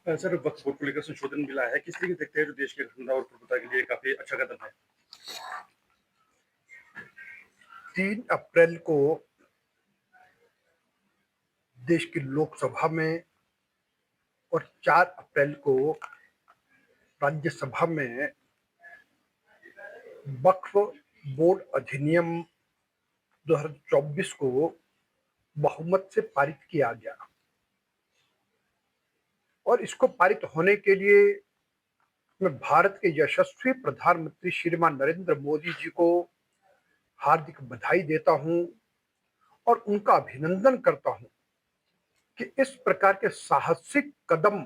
Sir वक्फ board को लेकर संशोधन मिला है। किस तरीके से देखते हैं जो देश की अखंडता और प्रभुता के लिए काफ़ी अच्छा कदम है? 3 अप्रैल को देश की लोकसभा में और 4 अप्रैल को राज्यसभा में वक्फ बोर्ड अधिनियम 2024 को बहुमत से पारित किया गया और इसको पारित होने के लिए मैं भारत के यशस्वी प्रधानमंत्री श्रीमान नरेंद्र मोदी जी को हार्दिक बधाई देता हूं और उनका अभिनंदन करता हूं कि इस प्रकार के साहसिक कदम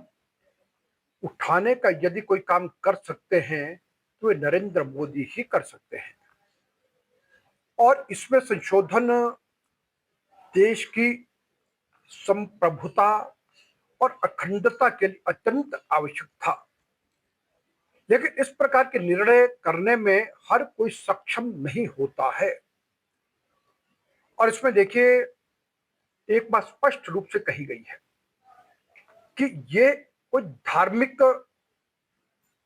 उठाने का यदि कोई काम कर सकते हैं तो वे नरेंद्र मोदी ही कर सकते हैं। और इसमें संशोधन देश की संप्रभुता और अखंडता के लिए अत्यंत आवश्यक था, लेकिन इस प्रकार के निर्णय करने में हर कोई सक्षम नहीं होता है। और इसमें देखिए, एक बात स्पष्ट रूप से कही गई है कि ये कोई धार्मिक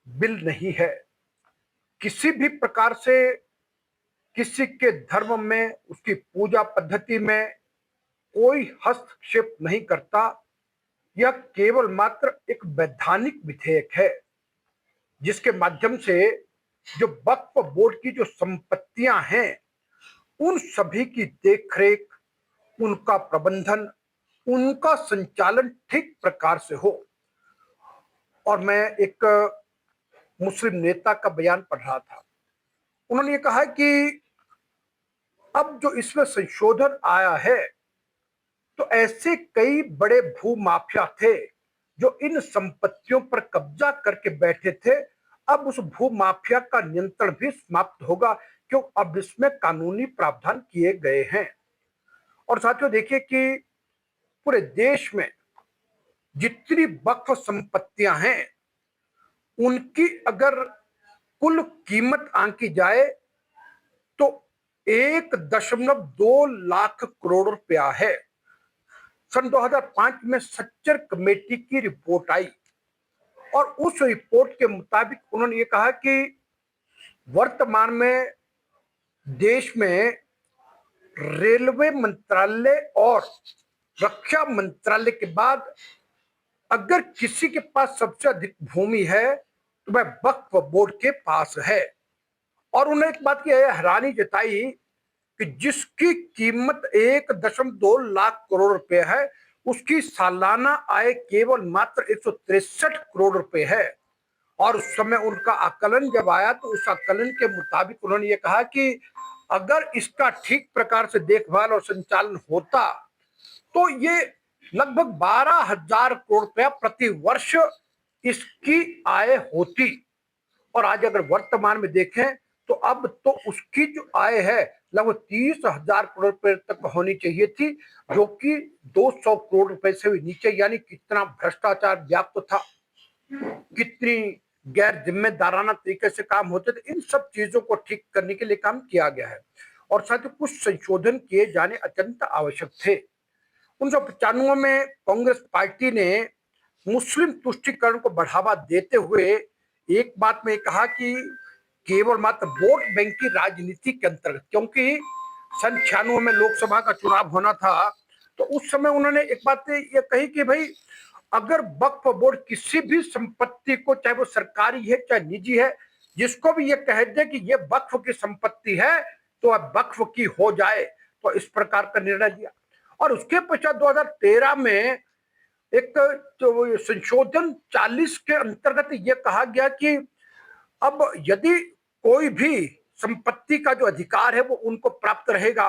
बिल नहीं है। किसी भी प्रकार से किसी के धर्म में, उसकी पूजा पद्धति में कोई हस्तक्षेप नहीं करता। यह केवल मात्र एक वैधानिक विधेयक है जिसके माध्यम से जो वक्फ बोर्ड की जो संपत्तियां हैं उन सभी की देखरेख, उनका प्रबंधन, उनका संचालन ठीक प्रकार से हो। और मैं एक मुस्लिम नेता का बयान पढ़ रहा था। उन्होंने ये कहा कि अब जो इसमें संशोधन आया है तो ऐसे कई बड़े भू माफिया थे जो इन संपत्तियों पर कब्जा करके बैठे थे। अब उस भू माफिया का नियंत्रण भी समाप्त होगा, क्यों अब इसमें कानूनी प्रावधान किए गए हैं। और साथियों देखिए कि पूरे देश में जितनी वक्फ संपत्तियां हैं उनकी अगर कुल कीमत आंकी जाए तो 1.2 लाख करोड़ रुपया है। सन 2005 में सच्चर कमेटी की रिपोर्ट आई और उस रिपोर्ट के मुताबिक उन्होंने ये कहा कि वर्तमान में देश में रेलवे मंत्रालय और रक्षा मंत्रालय के बाद अगर किसी के पास सबसे अधिक भूमि है तो वह वक्फ बोर्ड के पास है। और उन्होंने एक बात की हैरानी जताई कि जिसकी कीमत 1.2 लाख करोड़ रुपए है उसकी सालाना आय केवल मात्र 163 करोड़ रुपए है। और उस समय उनका आकलन जब आया तो उस आकलन के मुताबिक उन्होंने ये कहा कि अगर इसका ठीक प्रकार से देखभाल और संचालन होता तो ये लगभग 12,000 करोड़ रुपया प्रति वर्ष इसकी आय होती। और आज अगर वर्तमान में देखें तो अब तो उसकी जो आय है लगभग 30,000 करोड़ रुपए तक होनी चाहिए थी, जो कि 200 करोड़ रुपए से भी नीचे। यानी कितना भ्रष्टाचार व्याप्त था, कितनी गैर जिम्मेदाराना तरीके से काम होते थे। इन सब चीजों को ठीक करने के लिए काम किया गया है और साथ ही कुछ संशोधन किए जाने अत्यंत आवश्यक थे। 1995 में कांग्रेस पार्टी ने मुस्लिम तुष्टीकरण को बढ़ावा देते हुए एक बात में कहा कि केवल मात्र वोट बैंक की राजनीति के अंतर्गत, क्योंकि सन 96 में लोकसभा का चुनाव होना था, तो उस समय उन्होंने एक बात ये कही कि भाई अगर वक्फ बोर्ड किसी भी संपत्ति को, चाहे वो सरकारी है चाहे निजी है, जिसको भी ये कह दे कि ये वक्फ की संपत्ति है तो अब वक्फ की हो जाए। तो इस प्रकार का निर्णय लिया। और उसके पश्चात 2013 में एक तो संशोधन 40 के अंतर्गत ये कहा गया कि अब यदि कोई भी संपत्ति का जो अधिकार है वो उनको प्राप्त रहेगा।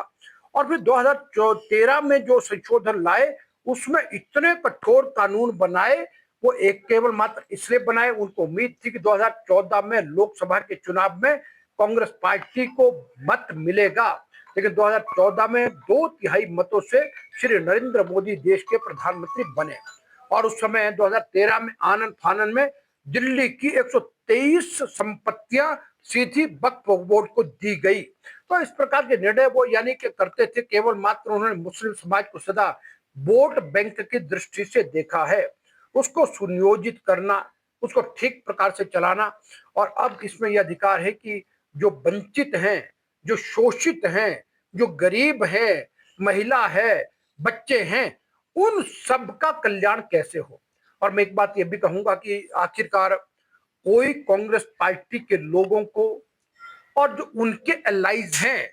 और फिर 2013 में जो संशोधन लाए उसमें इतने कठोर कानून बनाए, वो एक केवल मात्र इसलिए बनाए, उनको उम्मीद थी कि 2014 में लोकसभा के चुनाव में कांग्रेस पार्टी को मत मिलेगा। लेकिन 2014 में 2/3 मतों से श्री नरेंद्र मोदी देश के प्रधानमंत्री बने और उस समय 2013 में आनन फानन में दिल्ली की 123 संपत्तियां सीधी वक्फ बोर्ड को दी गई। तो इस प्रकार के निर्णय वो यानी कि करते थे, केवल मात्र उन्होंने मुस्लिम समाज को सदा वोट बैंक की दृष्टि से देखा है। उसको सुनियोजित करना, उसको ठीक प्रकार से चलाना। और अब इसमें यह अधिकार है कि जो वंचित हैं, जो शोषित हैं, जो गरीब हैं, महिला है, बच्चे हैं, उन सबका कल्याण कैसे हो। और मैं एक बात ये भी कहूंगा कि आखिरकार कोई कांग्रेस पार्टी के लोगों को और जो उनके एलाइज हैं,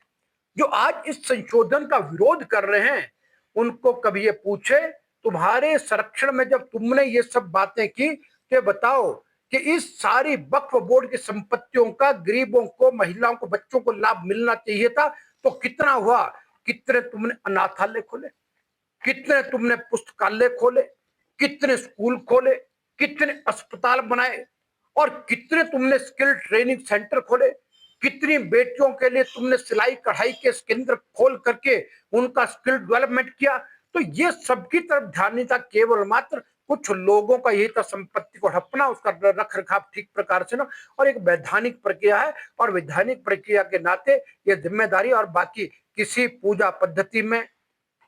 जो आज इस संशोधन का विरोध कर रहे हैं, उनको कभी ये पूछे तुम्हारे संरक्षण में जब तुमने ये सब बातें की, कि बताओ कि इस सारी वक्फ बोर्ड की संपत्तियों का गरीबों को, महिलाओं को, बच्चों को लाभ मिलना चाहिए था, तो कितना हुआ। कितने तुमने अनाथालय खोले, कितने तुमने पुस्तकालय खोले, कितने स्कूल खोले, कितने अस्पताल बनाए, और कितने तुमने स्किल ट्रेनिंग सेंटर खोले, कितनी बेटियों के लिए तुमने सिलाई कढ़ाई के केंद्र खोल करके उनका स्किल डेवलपमेंट किया। तो ये सबकी तरफ ध्यान नहीं था, केवल मात्र कुछ लोगों का यही था संपत्ति को हड़पना, उसका रख रखाव ठीक प्रकार से ना। और एक वैधानिक प्रक्रिया है, और वैधानिक प्रक्रिया के नाते ये जिम्मेदारी, और बाकी किसी पूजा पद्धति में,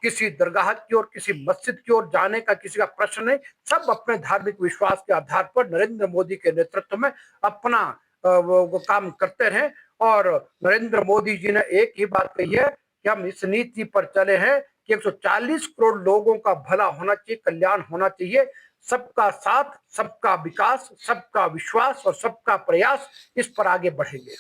किसी दरगाह की ओर, किसी मस्जिद की ओर जाने का किसी का प्रश्न नहीं। सब अपने धार्मिक विश्वास के आधार पर नरेंद्र मोदी के नेतृत्व में अपना वो काम करते रहे। और नरेंद्र मोदी जी ने एक ही बात कही है कि हम इस नीति पर चले हैं कि 140 करोड़ लोगों का भला होना चाहिए, कल्याण होना चाहिए। सबका साथ, सबका विकास, सबका विश्वास और सबका प्रयास, इस पर आगे बढ़ेंगे।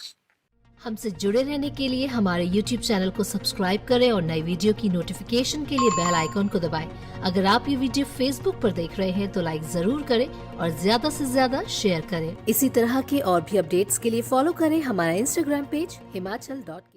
हमसे जुड़े रहने के लिए हमारे YouTube चैनल को सब्सक्राइब करें और नई वीडियो की नोटिफिकेशन के लिए बेल आइकॉन को दबाएं। अगर आप ये वीडियो Facebook पर देख रहे हैं तो लाइक जरूर करें और ज्यादा से ज्यादा शेयर करें। इसी तरह के और भी अपडेट्स के लिए फॉलो करें हमारा Instagram पेज himachal.ke।